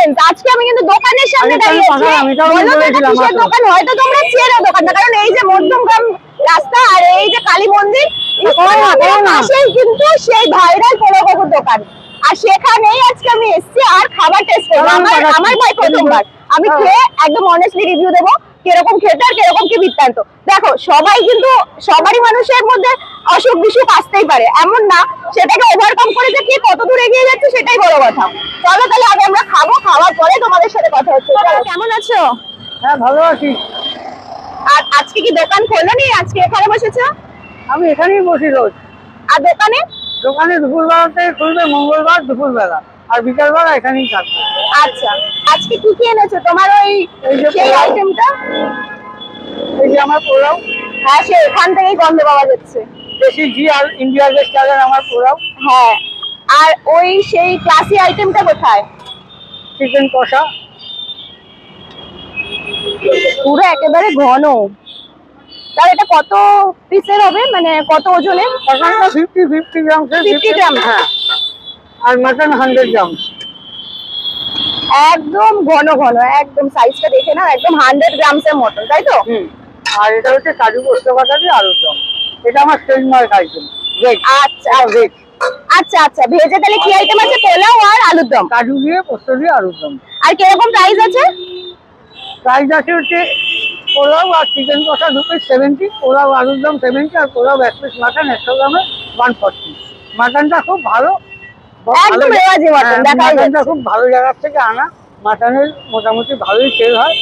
Friends, আজকে আমি কিন্তু দোকানের সামনে দাঁড়িয়ে আছি। বলো তো এটা কিসের দোকান? হয়তো তোমরা চেনো দোকানটা, কারণ এই যে মধ্যমগ্রাম রাস্তা আর এই যে কালী মন্দির পাশেই কিন্তু সেই ভাইরাল পোলাও কাকুর দোকান। আর সেখানেই আজকে আমি এসেছি আর খাবার টেস্ট করবো। আমার ভাই প্রথমবার, আমি খেয়ে একদম অনেস্টলি রিভিউ দেবো কিরকম খেতে আর কিরকম কি বৃত্তান্ত। দেখো সবাই কিন্তু সবারই মানুষের মধ্যে অসুখ বিসুখ আসতেই পারে, এমন না, সেটাকে ওভারকাম করে যে কে কত দূর এগিয়ে যাচ্ছে সেটাই বড় কথা। চলো তাহলে আগে আমরা খাবো, খাওয়ার পরে তোমাদের সাথে কথা হচ্ছে। কেমন আছো? হ্যাঁ ভালো আছি। আর আজকে কি দোকান খোলোনি? আজকে এখানে বসেছো? আমি এখানেই বসি রোজ। আর দোকানে? দোকানে দুপুরবেলা থেকে খুলবে, মঙ্গলবার দুপুরবেলা, আর বিকালবেলা এখানেই থাকবে। আচ্ছা, আজকে কি কি এনেছো তোমার ওই সেই আইটেমটা? এই যে আমার পোলাও। হ্যাঁ, সে এখান থেকেই গন্ধ পাওয়া যাচ্ছে। দেশি ঘি আর ইন্ডিয়া গেস্ট চালের আমার পোলাও। হ্যাঁ, আর ওই সেই ক্লাসি আইটেমটা কোথায়? চিকেন কষা, পুরো একেবারে ঘন। তার এটা কত পিসের হবে, মানে কত ওজনের? কষাটা 50 গ্রাম। 50 গ্রাম? হ্যাঁ, আর মাটন 100 গ্রাম। একদম ঘন ঘন, একদম সাইজটা দেখে না, একদম 100 গ্রামসের মটন, তাই তো? আর এটা হচ্ছে কাজু পোস্ত বাটা দিয়ে আলুর দম। এটা আমার ট্রেডমার্ক আইটেম। আচ্ছা ভেজ। আচ্ছা আচ্ছা, ভেজে তাহলে কি আইটেম আছে? পোলাও আর আলুর দম, কাজু দিয়ে পোস্ত দিয়ে আলুর দম। আর কিরকম প্রাইস আছে? প্রাইস আছে হচ্ছে পোলাও আর চিকেন কষা 2 পিস 70, পোলাও আলুর দম 70, আর পোলাও 1 পিস মাটন 100 গ্রামে 140। মাটনটা খুব ভালো, একদম রেওয়াজি মাটন, দেখাই মাটনটা খুব ভালো জায়গা থেকে আনা। মাটনের মোটামুটি ভালোই সেল হয়।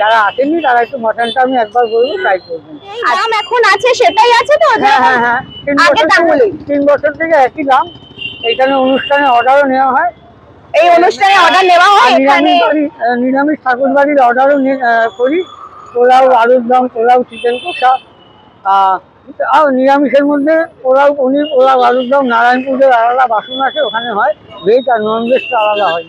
যারা আসেনি তারা একটু মাটনটা আমি একবার বলবো ট্রাই করবেন। দাম এখন আছে সেটাই আছে তো? হ্যাঁ হ্যাঁ হ্যাঁ, 3 বছর থেকে একই দাম। এইখানে অনুষ্ঠানে অর্ডারও নেওয়া হয়। এই অনুষ্ঠানে অর্ডার নেওয়া হয় এখানে? নিরামিষ ঠাকুর বাড়ির অর্ডারও করি। পোলাও আলুর দম, পোলাও চিকেন কষা, আর নিরামিষের মধ্যে পোলাও পনির, পোলাও আলুর দম। নারায়ণপুরের আলাদা বাসন আছে, ওখানে হয়। ভেজ আর নন ভেজটা আলাদা হয়।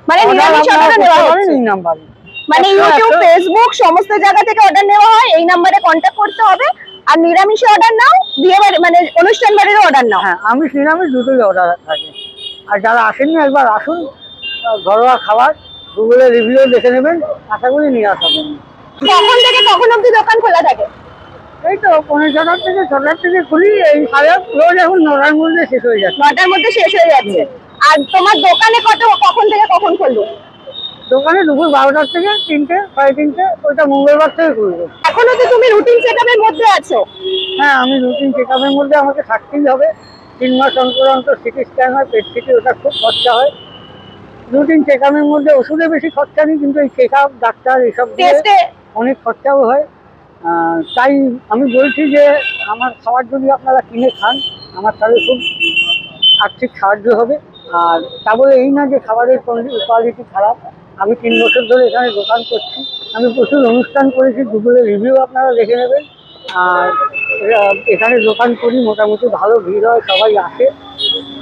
মানে নিরামিষ অর্ডার নেওয়া হয় এই নাম্বারে, মানে ইউটিউব ফেসবুক সমস্ত জায়গা থেকে অর্ডার নেওয়া হয়। এই নাম্বারে কন্ট্যাক্ট করতে হবে। আর নিরামিষে অর্ডার নাও, বিয়ে বাড়ি মানে অনুষ্ঠান বাড়ির অর্ডার নাও? হ্যাঁ, আমি নিরামিষ দুটোই অর্ডার থাকে। আর যারা আসেননি একবার আসুন, ঘরোয়া খাবার গুগলে রিভিউ দেখে নেবেন, আশা করি নিয়ে আসবেন। কখন থেকে কখন অবধি দোকান খোলা থাকে? এই তো 5:30 থেকে 6টার থেকে খুলি। এই রোজ এখন 9টার মধ্যে শেষ হয়ে যাচ্ছে। 9টার মধ্যে শেষ হয়ে যাচ্ছে। আর তোমার দোকানে কখন থেকে কখন খুলবো? দোকানে দুপুর 12টার থেকে 3টে 3:30, ওইটা মঙ্গলবার থেকে খুলবো। এখনো তো তুমি রুটিন চেকআপের মধ্যে আছো? হ্যাঁ, আমি রুটিন চেকআপের মধ্যে আমাকে থাকতেই হবে। 3 মাস অন্তর অন্তর সিটি স্ক্যান হয়, পেট সিটি, ওটা খুব খরচা হয়। রুটিন চেকআপের মধ্যে ওষুধে বেশি খরচা নেই, কিন্তু এই চেকআপ ডাক্তার এসব টেস্টে অনেক খরচাও হয়। তাই আমি বলছি যে আমার খাবার যদি আপনারা কিনে খান, আমার তাহলে খুব আর্থিক সাহায্য হবে। আর তা বলে এই না যে খাবারের কোয়ালিটি খারাপ। আমি 3 বছর ধরে এখানে দোকান করছি। আমি প্রচুর অনুষ্ঠান করেছি, গুগলে রিভিউ আপনারা দেখে নেবেন। আর এখানে দোকান করি, মোটামুটি ভালো ভিড় হয়, সবাই আসে।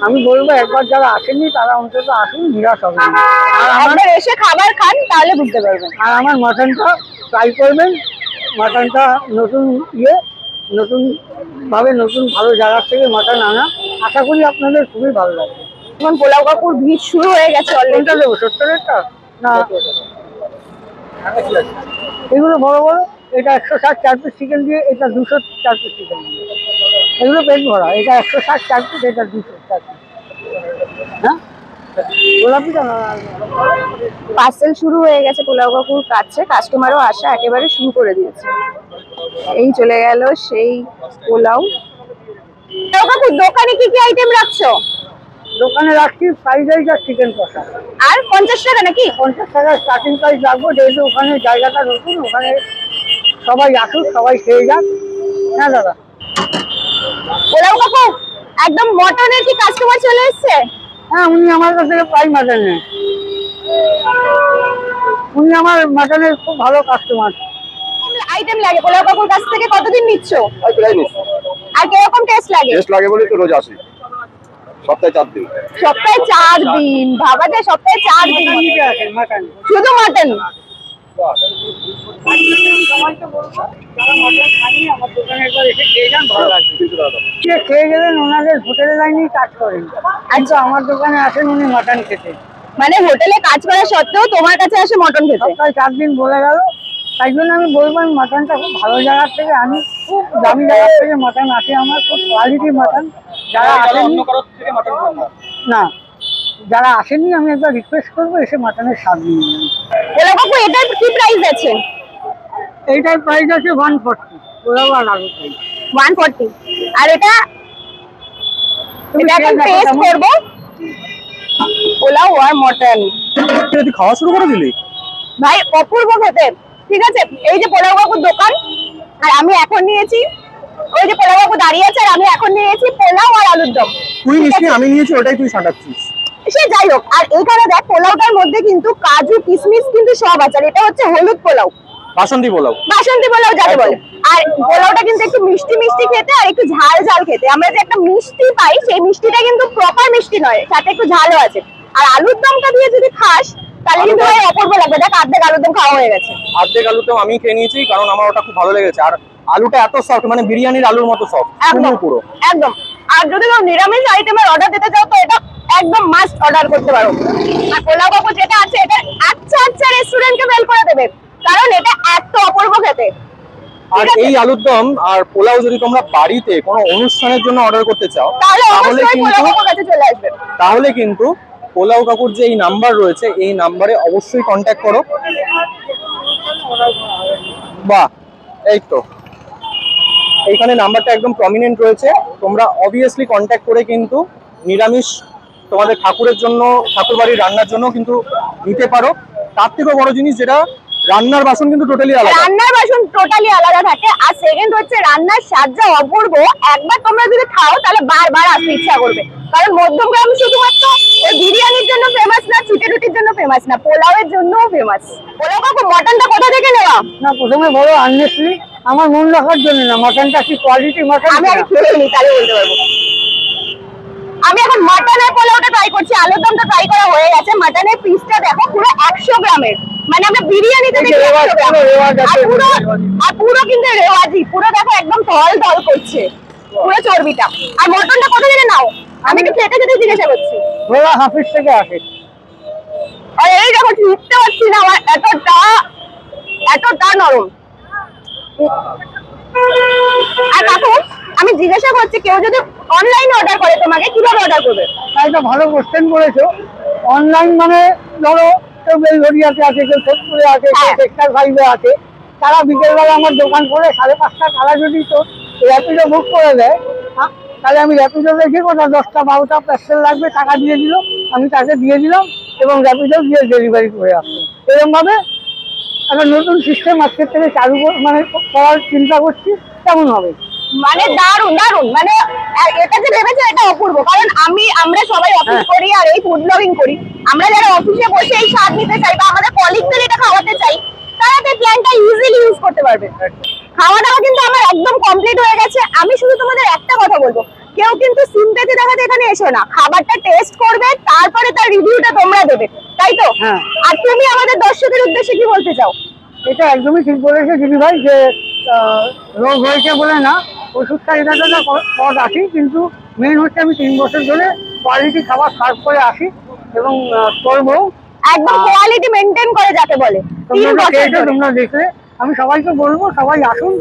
আমি বলবো একবার যারা আসেননি তারা অন্তত আসুন, নিরাশ হবেন। আর আমাদের এসে খাবার খান, তাহলে বুঝতে পারবেন। আর আমার মাটনটা ট্রাই করবেন। মাটনটা নতুন নতুন ভাবে নতুন ভালো জায়গার থেকে মাটন আনা। আশা করি আপনাদের খুবই ভালো লাগবে। এখন পোলাও কাকুর ভিড় শুরু হয়ে গেছে অলরেডি। কোনটা দেবো, 70-এরটা না? এগুলো বড় বড়, এটা 160 4 পিস চিকেন দিয়ে, এটা 200 4 পিস চিকেন দিয়ে। এগুলো পেট ভরা। এটা 160 4 পিস, এটা 200 4 পিস। হ্যাঁ, গোলাপিটা না? পার্সেল শুরু হয়ে গেছে পোলাও কাকুর কাছে, কাস্টমারও আসা একেবারে শুরু করে দিয়েছে। এই চলে গেল সেই পোলাও। কাকুর দোকানে কি কি আইটেম রাখছো? দোকানে রাখছি ফ্রাইড রাইস আর চিকেন কষা। আর 50 টাকা নাকি? 50 টাকা স্টার্টিং প্রাইস রাখবো, যেহেতু ওখানে জায়গাটা নতুন। ওখানে সবাই আসুক, সবাই খেয়ে যাক। হ্যাঁ দাদা। পোলাও কাকু একদম মটনের কি কাস্টমার চলে এসছে? হ্যাঁ, উনি আমার কাছ থেকে প্রায় মাটন নেন। উনি আমার মাটনের খুব ভালো কাস্টমার। আইটেম লাগে পোলাও কাকুর কাছ থেকে কতদিন নিচ্ছ? আর কিরকম টেস্ট লাগে? টেস্ট লাগে বলে তো রোজ আসি। সপ্তাহে 4 দিন। সপ্তাহে 4 দিন? ভাবা যায়, সপ্তাহে 4 দিন শুধু মাটন। খেয়ে গেলেন, ওনাদের হোটেলে লাইনেই কাজ করেন, কিন্তু আমার দোকানে আসেন উনি মাটন খেতে। মানে হোটেলে কাজ করা সত্ত্বেও তোমার কাছে আসে মটন খেতে? সপ্তাহে 4 দিন বলে গেল, তাই জন্য আমি বলবো আমি মাটনটা খুব ভালো জায়গার থেকে আনি, খুব দামি জায়গার থেকে মাটন আসে আমার, খুব কোয়ালিটির মাটন। যারা আসেনি না, যারা আসেনি আমি একবার রিকোয়েস্ট করবো এসে মাটনের স্বাদ নিয়ে যাবেন। পোলাও কাকু এটার কি প্রাইস আছে? এইটার প্রাইস আছে 140, পোলাও আর আলু প্রাইস 140। আর এটা তুমি এটা এখন খেয়ে দেখো টেস্ট কেমন। করব পোলাও আর মটন। তুই খাওয়া শুরু করে দিলি? ভাই অপূর্ব খেতে, ঠিক আছে। এই যে পোলাও কাকুর দোকান, আর আমি এখন নিয়েছি, ওই যে পোলাও কাকু দাঁড়িয়ে আছে, আর আমি এখন নিয়েছি পোলাও আর আলুর দম। তুই নিশ্চয়ই, আমি নিয়েছি ওটাই তুই সাঁটাচ্ছিস। সে যাই হোক, আর এখানে দেখ পোলাওটার মধ্যে কিন্তু কাজু কিশমিশ কিন্তু সব আছে। আর এটা হচ্ছে হলুদ পোলাও, বাসন্তী পোলাও। বাসন্তী পোলাও যাকে বলে। আর পোলাওটা কিন্তু একটু মিষ্টি মিষ্টি খেতে আর একটু ঝাল ঝাল খেতে। আমরা যে একটা মিষ্টি পাই সেই মিষ্টিটা কিন্তু প্রপার মিষ্টি নয়, সাথে একটু ঝালও আছে। আর আলুর দমটা দিয়ে যদি খাস তাহলে কিন্তু ভাই অপূর্ব লাগবে। দেখ অর্ধেক আলুর দম খাওয়া হয়ে গেছে। অর্ধেক আলুতেও আমি খেয়ে নিয়েছি, কারণ আমার ওটা খুব ভালো লেগেছে। আর আলুটা এত সফট, মানে বিরিয়ানির আলুর মতো সফট একদম পুরো। একদম। আর যদি কেউ নিরামিষ আইটেমের অর্ডার দিতে চাও তো এটা একদম মাস্ট অর্ডার করতে পারো। আর পোলাও কাকু যেটা আছে এটা আচ্ছা আচ্ছা রেস্টুরেন্টকে মেল করে দেবে, কারণ এটা এত অপূর্ব খেতে। আর এই আলুর দম আর পোলাও যদি তোমরা বাড়িতে কোনো অনুষ্ঠানের জন্য অর্ডার করতে চাও, তাহলে তাহলে অবশ্যই পোলাও কিন্তু কাকুর কাছে চলে আসবে। তাহলে কিন্তু পোলাও কাকুর যে এই নাম্বার রয়েছে, এই নাম্বারে অবশ্যই কন্ট্যাক্ট করো। বাহ, এই তো এইখানে নাম্বারটা একদম প্রমিনেন্ট রয়েছে। তোমরা অবভিয়াসলি কন্ট্যাক্ট করে কিন্তু নিরামিষ তোমাদের ঠাকুরের জন্য, ঠাকুর বাড়ির রান্নার জন্য কিন্তু নিতে পারো। তার থেকেও বড় জিনিস, যেটা রান্নার বাসন কিন্তু টোটালি আলাদা। রান্নার বাসন টোটালি আলাদা থাকে। আর সেকেন্ড হচ্ছে রান্নার স্বাদ যা অপূর্ব, একবার তোমরা যদি খাও তাহলে বারবার আসতে ইচ্ছা করবে। কারণ মধ্যমগ্রাম শুধুমাত্র ওই বিরিয়ানির জন্য ফেমাস না, ছুটে রুটির জন্য ফেমাস না, পোলাওয়ের জন্যও ফেমাস। পোলাও কাকু মটনটা কোথা থেকে নেওয়া? না, প্রথমে বলো অনেস্টলি, আমার মন রাখার জন্য না, মাটনটা কি কোয়ালিটি মাটন। আমি আগে খেয়ে নিই তাহলে বলতে পারবো। আমি এখন মাটনের পোলাওটা ট্রাই করছি, আলুর দমটা ট্রাই করা হয়ে গেছে। মাটনের পিসটা দেখো পুরো 100 গ্রামের, মানে আমরা বিরিয়ানিতে দেখি 100 গ্রাম। আর পুরো কিন্তু রেওয়াজি, পুরো দেখো একদম ধল ধল করছে পুরো চর্বিটা। আর মটনটা কোথা থেকে নাও? আমি একটু খেতে খেতে জিজ্ঞাসা করছি। ওরা হাফিস থেকে আসে। আর এই দেখো ঠিকতে পারছি না, আমার এতটা নরম। আর কাকু আমি জিজ্ঞাসা করছি, কেউ যদি অনলাইনে অর্ডার করে তোমাকে কিভাবে অর্ডার করবে? একটা ভালো কোশ্চেন করেছো। অনলাইন মানে ধরো কেউ বেলঘরিয়াতে আছে, কেউ সোদপুরে আছে, কেউ হ্যাঁ। সেক্টর 5-এ আছে, তারা বিকেলবেলা আমার দোকান করে 5:30 তারা যদি তো র্যাপিডো বুক করে দেয়, তাহলে আমি র্যাপিডো দেখে কোথাও 10টা-12টা পার্সেল লাগবে, টাকা দিয়ে দিল, আমি তাকে দিয়ে দিলাম এবং র্যাপিডো দিয়ে ডেলিভারি করে আসলাম। এরকম ভাবে একটা নতুন সিস্টেম আজকের থেকে চালু মানে করার চিন্তা করছি, কেমন হবে? মানে দারুন দারুন, মানে এটা যে ভেবেছে এটা অপূর্ব। কারণ আমরা সবাই অফিস হ্যাঁ। করি আর এই ফুড ব্লগিং করি। আমরা যারা অফিসে বসে এই স্বাদ নিতে চাই বা আমাদের কলিগদের এটা খাওয়াতে চাই, তারা তো প্ল্যানটা ইজিলি ইউজ করতে পারবে। খাওয়া দাওয়া কিন্তু আমার একদম কমপ্লিট হয়ে গেছে। আমি শুধু তোমাদের একটা কথা বলবো, কেউ কিন্তু সিম্পেথি দেখাতে এখানে এসো না, খাবারটা টেস্ট করবে, তারপরে তার রিভিউটা তোমরা দেবে, তাই তো? হ্যাঁ। আর তুমি আমাদের দর্শকদের উদ্দেশ্যে কি বলতে চাও? এটা একদমই ঠিক বলেছে দিদি ভাই, যে রোগ হয়েছে বলে না, ওষুধটা এটা পথ আসি, কিন্তু মেন হচ্ছে আমি 3 বছর ধরে কোয়ালিটি খাবার সার্ভ করে আসি এবং করবো। একদম কোয়ালিটি মেনটেন করে যাকে বলে। 3 তোমরা বছর খেয়েছো, ধরে। তোমরা দেখলে, আমি সবাইকে বলবো সবাই আসুন,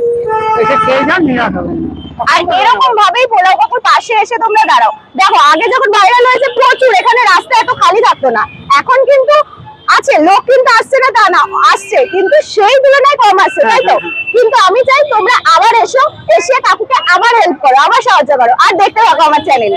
এসে খেয়ে যান, নিরাশ হবেন না। আর এরকম ভাবেই পোলাও কাকুর পাশে এসে তোমরা দাঁড়াও। দেখো আগে যখন ভাইরাল হয়েছে প্রচুর, এখানে রাস্তা এত খালি থাকতো না। এখন কিন্তু আছে, লোক কিন্তু আসছে না তা না, আসছে, কিন্তু সেই তুলনায় কম আসছে, তাই তো? কিন্তু আমি চাই তোমরা আবার এসো, এসে কাকুকে আবার হেল্প করো, আবার সাহায্য করো, আর দেখতে থাকো আমার চ্যানেল।